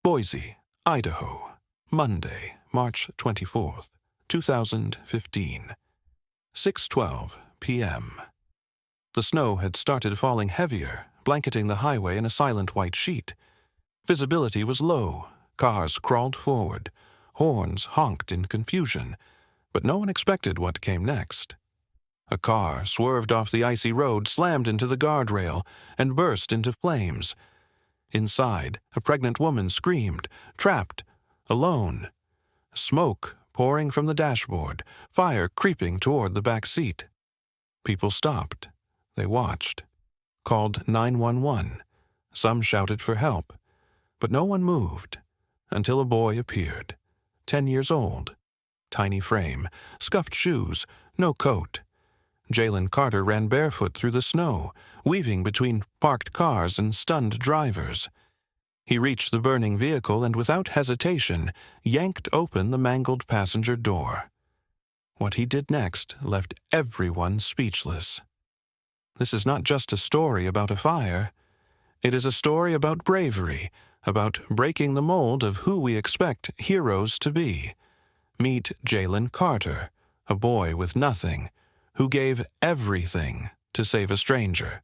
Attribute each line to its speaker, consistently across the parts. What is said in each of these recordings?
Speaker 1: Boise, Idaho, Monday, March 24th, 2015, 6:12 p.m. The snow had started falling heavier, blanketing the highway in a silent white sheet. Visibility was low, cars crawled forward, horns honked in confusion, but no one expected what came next. A car swerved off the icy road, slammed into the guardrail, and burst into flames. Inside, a pregnant woman screamed, trapped, alone. Smoke pouring from the dashboard, fire creeping toward the back seat. People stopped. They watched. Called 911. Some shouted for help. But no one moved, until a boy appeared, 10 years old. Tiny frame, scuffed shoes, no coat. Jalen Carter ran barefoot through the snow, weaving between parked cars and stunned drivers. He reached the burning vehicle and without hesitation yanked open the mangled passenger door. What he did next left everyone speechless. This is not just a story about a fire. It is a story about bravery, about breaking the mold of who we expect heroes to be. Meet Jalen Carter, a boy with nothing, who gave everything to save a stranger.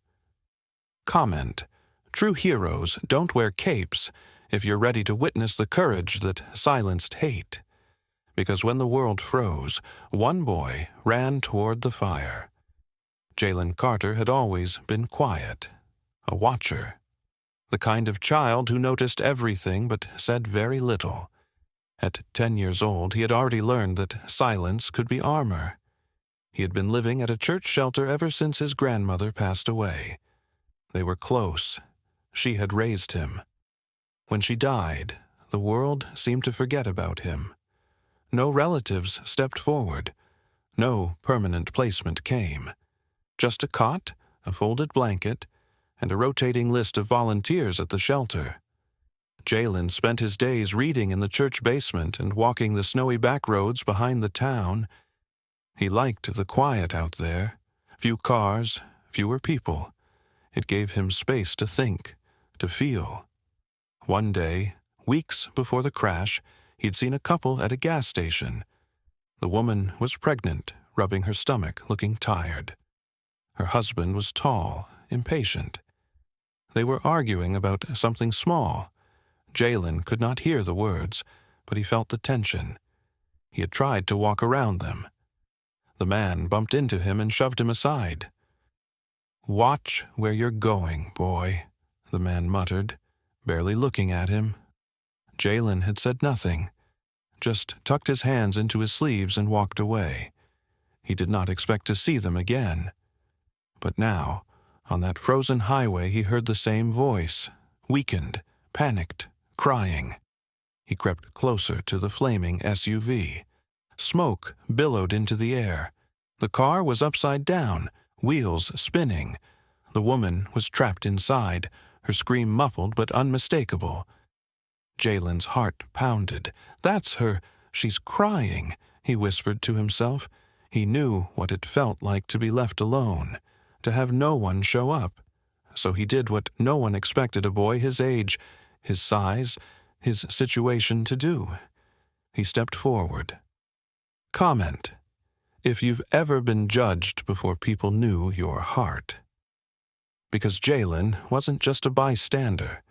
Speaker 1: Comment: true heroes don't wear capes if you're ready to witness the courage that silenced hate. Because when the world froze, one boy ran toward the fire. Jalen Carter had always been quiet, a watcher, the kind of child who noticed everything but said very little. At 10 years old, he had already learned that silence could be armor. He had been living at a church shelter ever since his grandmother passed away. They were close. She had raised him. When she died, the world seemed to forget about him. No relatives stepped forward. No permanent placement came. Just a cot, a folded blanket, and a rotating list of volunteers at the shelter. Jalen spent his days reading in the church basement and walking the snowy back roads behind the town. He liked the quiet out there. Few cars, fewer people. It gave him space to think, to feel. One day, weeks before the crash, he'd seen a couple at a gas station. The woman was pregnant, rubbing her stomach, looking tired. Her husband was tall, impatient. They were arguing about something small. Jalen could not hear the words, but he felt the tension. He had tried to walk around them. The man bumped into him and shoved him aside. "Watch where you're going, boy," the man muttered, barely looking at him. Jalen had said nothing, just tucked his hands into his sleeves and walked away. He did not expect to see them again. But now, on that frozen highway, he heard the same voice, weakened, panicked, crying. He crept closer to the flaming SUV. Smoke billowed into the air. The car was upside down, wheels spinning. The woman was trapped inside, her scream muffled but unmistakable. Jalen's heart pounded. "That's her. She's crying," he whispered to himself. He knew what it felt like to be left alone, to have no one show up. So he did what no one expected a boy his age, his size, his situation to do. He stepped forward. Comment: if you've ever been judged before people knew your heart. Because Jalen wasn't just a bystander.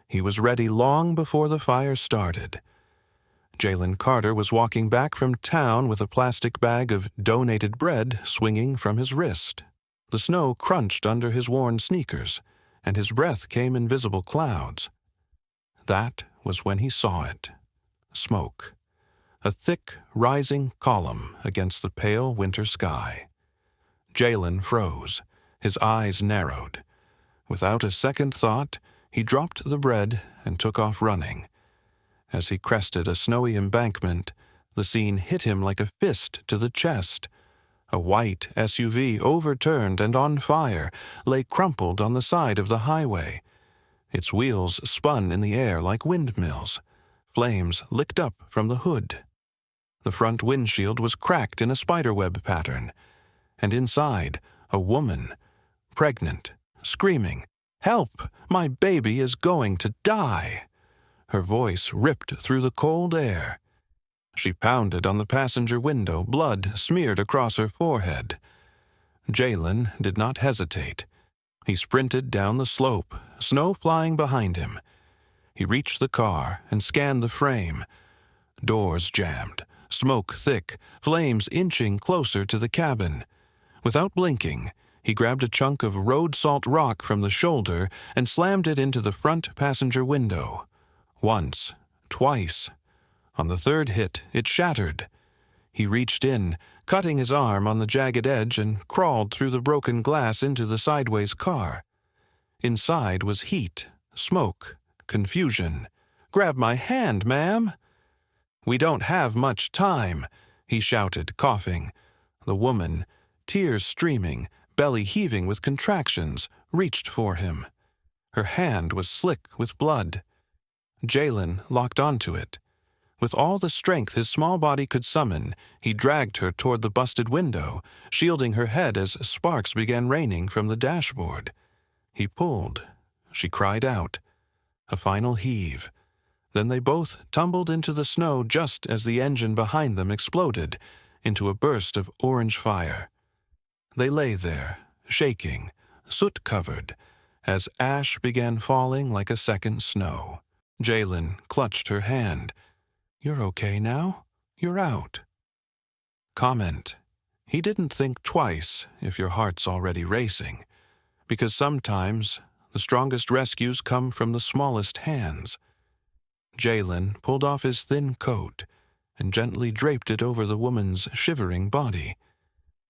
Speaker 1: He was ready long before the fire started. Jalen Carter was walking back from town with a plastic bag of donated bread swinging from his wrist. The snow crunched under his worn sneakers, and his breath came in visible clouds. That was when he saw it. Smoke. A thick, rising column against the pale winter sky. Jalen froze. His eyes narrowed. Without a second thought, he dropped the bread and took off running. As he crested a snowy embankment, the scene hit him like a fist to the chest. A white SUV, overturned and on fire, lay crumpled on the side of the highway. Its wheels spun in the air like windmills. Flames licked up from the hood. The front windshield was cracked in a spiderweb pattern, and inside, a woman, pregnant, screaming, "Help! My baby is going to die!" Her voice ripped through the cold air. She pounded on the passenger window, blood smeared across her forehead. Jalen did not hesitate. He sprinted down the slope, snow flying behind him. He reached the car and scanned the frame. Doors jammed, smoke thick, flames inching closer to the cabin. Without blinking, he grabbed a chunk of road salt rock from the shoulder and slammed it into the front passenger window. Once, twice. On the third hit, it shattered. He reached in, cutting his arm on the jagged edge, and crawled through the broken glass into the sideways car. Inside was heat, smoke, confusion. "Grab my hand, ma'am!" "We don't have much time," he shouted, coughing. The woman, tears streaming, belly heaving with contractions, reached for him. Her hand was slick with blood. Jalen locked onto it. With all the strength his small body could summon, he dragged her toward the busted window, shielding her head as sparks began raining from the dashboard. He pulled. She cried out. A final heave. Then they both tumbled into the snow just as the engine behind them exploded into a burst of orange fire. They lay there, shaking, soot-covered, as ash began falling like a second snow. Jalen clutched her hand. "You're okay now? You're out." Comment. He didn't think twice if your heart's already racing, because sometimes the strongest rescues come from the smallest hands. Jalen pulled off his thin coat and gently draped it over the woman's shivering body.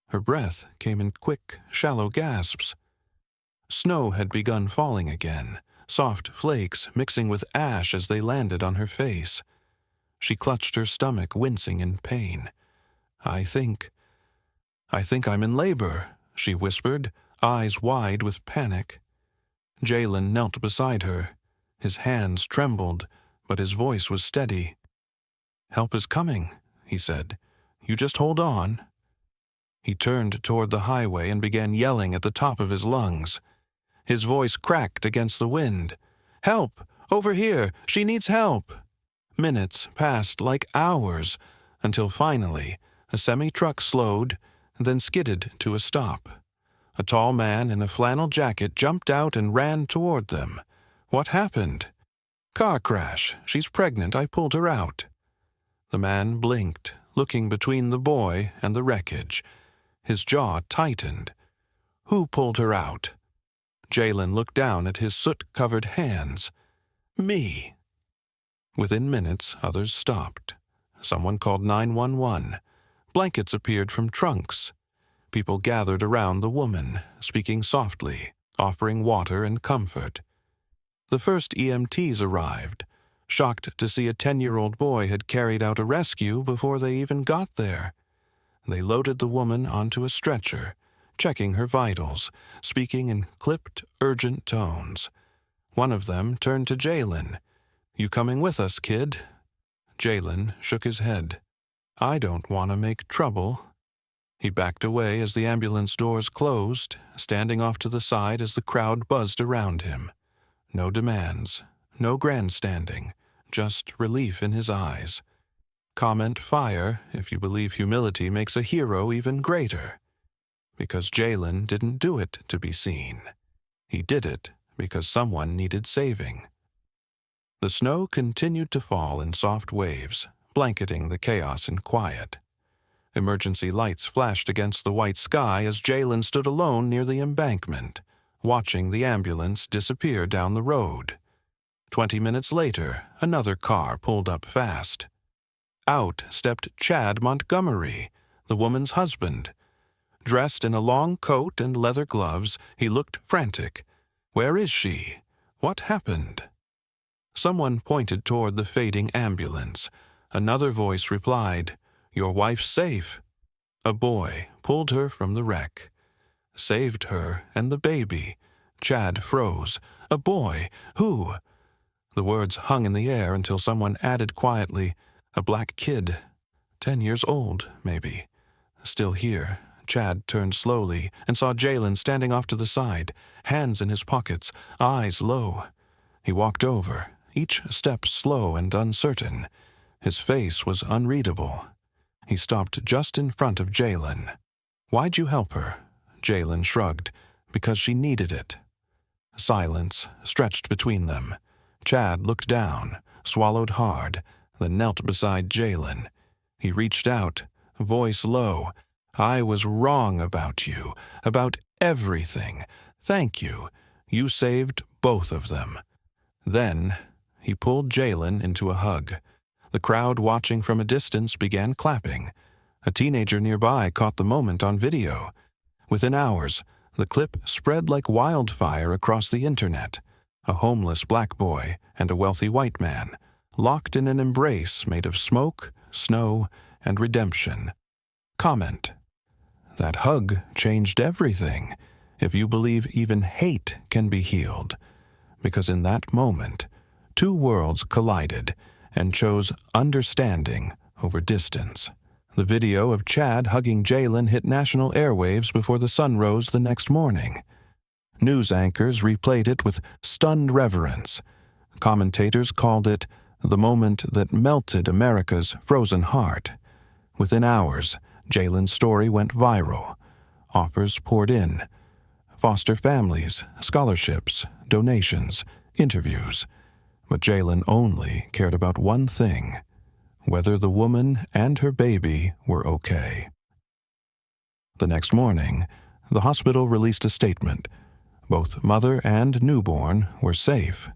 Speaker 1: Her breath came in quick, shallow gasps. Snow had begun falling again, soft flakes mixing with ash as they landed on her face. She clutched her stomach, wincing in pain. I think I'm in labor," she whispered, eyes wide with panic. Jalen knelt beside her. His hands trembled, but his voice was steady. "Help is coming," he said. "You just hold on." He turned toward the highway and began yelling at the top of his lungs. His voice cracked against the wind. "Help! Over here! She needs help!" Minutes passed like hours, until finally a semi-truck slowed, then skidded to a stop. A tall man in a flannel jacket jumped out and ran toward them. "What happened?" "Car crash. She's pregnant. I pulled her out." The man blinked, looking between the boy and the wreckage. His jaw tightened. "Who pulled her out?" Jalen looked down at his soot-covered hands. "Me." Within minutes, others stopped. Someone called 911. Blankets appeared from trunks. People gathered around the woman, speaking softly, offering water and comfort. The first EMTs arrived, shocked to see a 10-year-old boy had carried out a rescue before they even got there. They loaded the woman onto a stretcher, checking her vitals, speaking in clipped, urgent tones. One of them turned to Jalen. "You coming with us, kid?" Jalen shook his head. "I don't want to make trouble." He backed away as the ambulance doors closed, standing off to the side as the crowd buzzed around him. No demands, no grandstanding, just relief in his eyes. Comment fire if you believe humility makes a hero even greater. Because Jalen didn't do it to be seen. He did it because someone needed saving. The snow continued to fall in soft waves, blanketing the chaos in quiet. Emergency lights flashed against the white sky as Jalen stood alone near the embankment, watching the ambulance disappear down the road. 20 minutes later, another car pulled up fast. Out stepped Chad Montgomery, the woman's husband. Dressed in a long coat and leather gloves, he looked frantic. "Where is she? What happened?" Someone pointed toward the fading ambulance. Another voice replied, "Your wife's safe." A boy pulled her from the wreck. Saved her and the baby. Chad froze. "A boy? Who?" The words hung in the air until someone added quietly, "A black kid. 10 years old, maybe." Still here, Chad turned slowly and saw Jalen standing off to the side, hands in his pockets, eyes low. He walked over, each step slow and uncertain. His face was unreadable. He stopped just in front of Jalen. "Why'd you help her?" Jalen shrugged. "Because she needed it." Silence stretched between them. Chad looked down, swallowed hard, then knelt beside Jalen. He reached out, voice low. "I was wrong about you, about everything. Thank you. You saved both of them." Then he pulled Jalen into a hug. The crowd watching from a distance began clapping. A teenager nearby caught the moment on video. Within hours, the clip spread like wildfire across the internet. A homeless black boy and a wealthy white man, locked in an embrace made of smoke, snow, and redemption. Comment: "That hug changed everything, if you believe even hate can be healed." Because in that moment, two worlds collided and chose understanding over distance. The video of Chad hugging Jalen hit national airwaves before the sun rose the next morning. News anchors replayed it with stunned reverence. Commentators called it the moment that melted America's frozen heart. Within hours, Jalen's story went viral. Offers poured in. Foster families, scholarships, donations, interviews. But Jalen only cared about one thing: whether the woman and her baby were okay. The next morning, the hospital released a statement. Both mother and newborn were safe.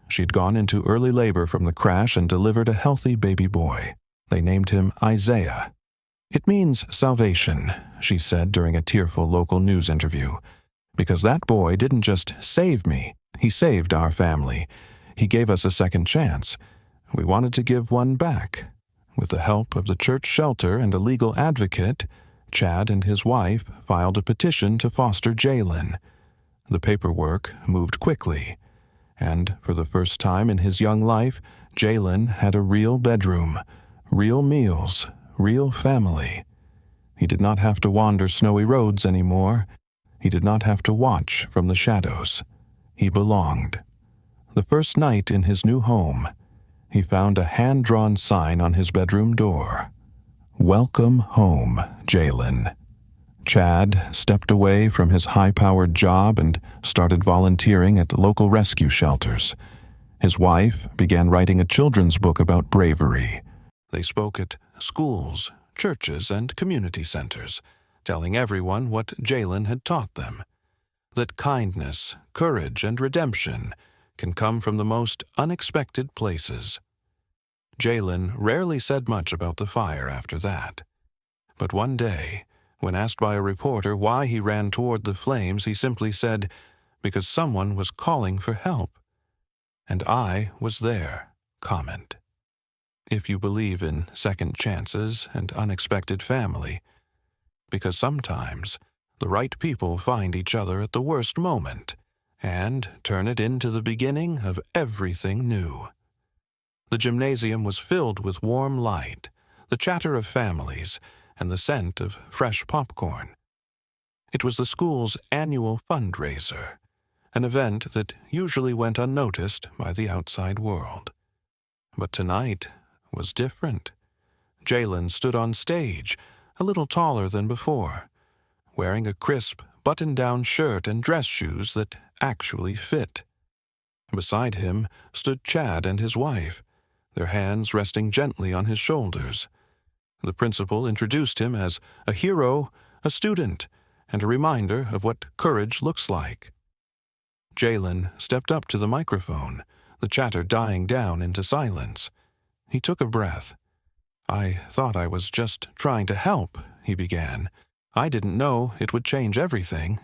Speaker 1: She'd gone into early labor from the crash and delivered a healthy baby boy. They named him Isaiah. "It means salvation," she said during a tearful local news interview. "Because that boy didn't just save me, he saved our family. He gave us a second chance. We wanted to give one back." With the help of the church shelter and a legal advocate, Chad and his wife filed a petition to foster Jalen. The paperwork moved quickly, and for the first time in his young life, Jalen had a real bedroom, real meals, real family. He did not have to wander snowy roads anymore. He did not have to watch from the shadows. He belonged. The first night in his new home, he found a hand-drawn sign on his bedroom door. "Welcome home, Jalen." Chad stepped away from his high-powered job and started volunteering at local rescue shelters. His wife began writing a children's book about bravery. They spoke at schools, churches, and community centers, telling everyone what Jalen had taught them: that kindness, courage, and redemption can come from the most unexpected places. Jalen rarely said much about the fire after that. But one day, when asked by a reporter why he ran toward the flames, he simply said, "Because someone was calling for help. And I was there." Comment: "If you believe in second chances and unexpected family, because sometimes the right people find each other at the worst moment and turn it into the beginning of everything new." The gymnasium was filled with warm light, the chatter of families, and the scent of fresh popcorn. It was the school's annual fundraiser, an event that usually went unnoticed by the outside world. But tonight was different. Jalen stood on stage, a little taller than before, wearing a crisp, button-down shirt and dress shoes that actually fit. Beside him stood Chad and his wife, their hands resting gently on his shoulders. The principal introduced him as a hero, a student, and a reminder of what courage looks like. Jalen stepped up to the microphone, the chatter dying down into silence. He took a breath. "I thought I was just trying to help," he began. "I didn't know it would change everything."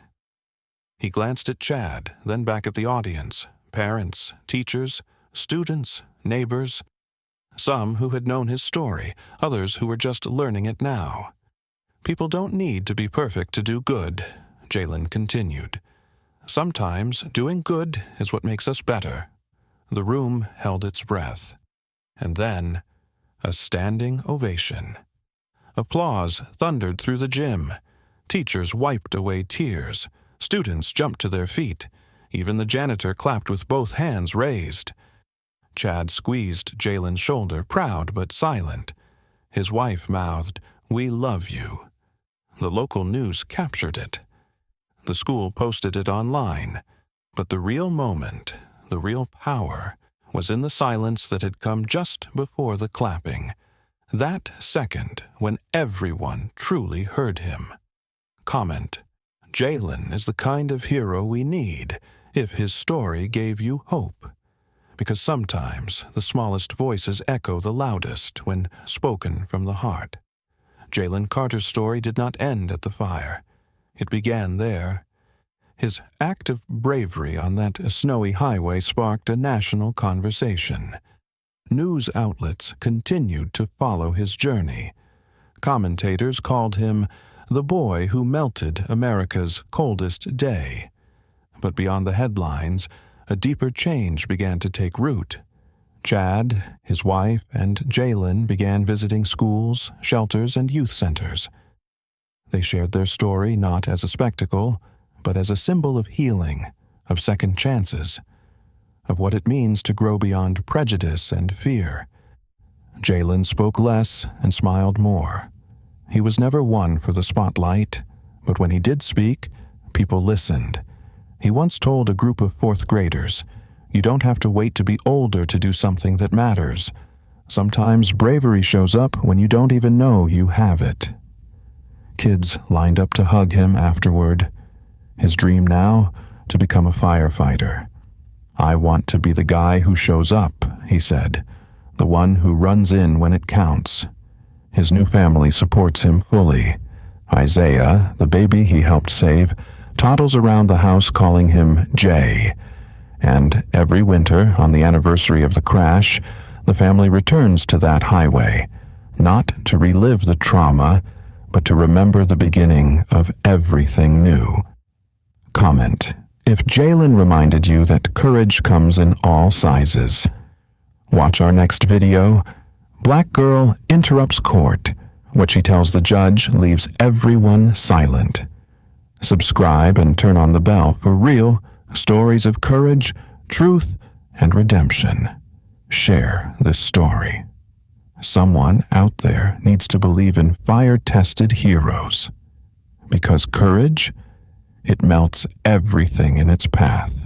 Speaker 1: He glanced at Chad, then back at the audience, parents, teachers, students, neighbors, some who had known his story, others who were just learning it now. "People don't need to be perfect to do good," Jalen continued. "Sometimes doing good is what makes us better." The room held its breath. And then, a standing ovation. Applause thundered through the gym. Teachers wiped away tears. Students jumped to their feet. Even the janitor clapped with both hands raised. Chad squeezed Jalen's shoulder, proud but silent. His wife mouthed, "We love you." The local news captured it. The school posted it online. But the real moment, the real power, was in the silence that had come just before the clapping. That second when everyone truly heard him. Comment: Jalen is the kind of hero we need if his story gave you hope. Because sometimes the smallest voices echo the loudest when spoken from the heart. Jalen Carter's story did not end at the fire. It began there. His act of bravery on that snowy highway sparked a national conversation. News outlets continued to follow his journey. Commentators called him the boy who melted America's coldest day. But beyond the headlines, a deeper change began to take root. Chad, his wife, and Jalen began visiting schools, shelters, and youth centers. They shared their story not as a spectacle, but as a symbol of healing, of second chances, of what it means to grow beyond prejudice and fear. Jalen spoke less and smiled more. He was never one for the spotlight, but when he did speak, people listened. He once told a group of fourth graders, "You don't have to wait to be older to do something that matters. Sometimes bravery shows up when you don't even know you have it." Kids lined up to hug him afterward. His dream now, to become a firefighter. "I want to be the guy who shows up," he said, "the one who runs in when it counts." His new family supports him fully. Isaiah, the baby he helped save, toddles around the house calling him Jay. And every winter, on the anniversary of the crash, the family returns to that highway, not to relive the trauma, but to remember the beginning of everything new. Comment: if Jalen reminded you that courage comes in all sizes. Watch our next video. Black girl interrupts court. What she tells the judge leaves everyone silent. Subscribe and turn on the bell for real stories of courage, truth, and redemption. Share this story. Someone out there needs to believe in fire-tested heroes. Because courage, it melts everything in its path.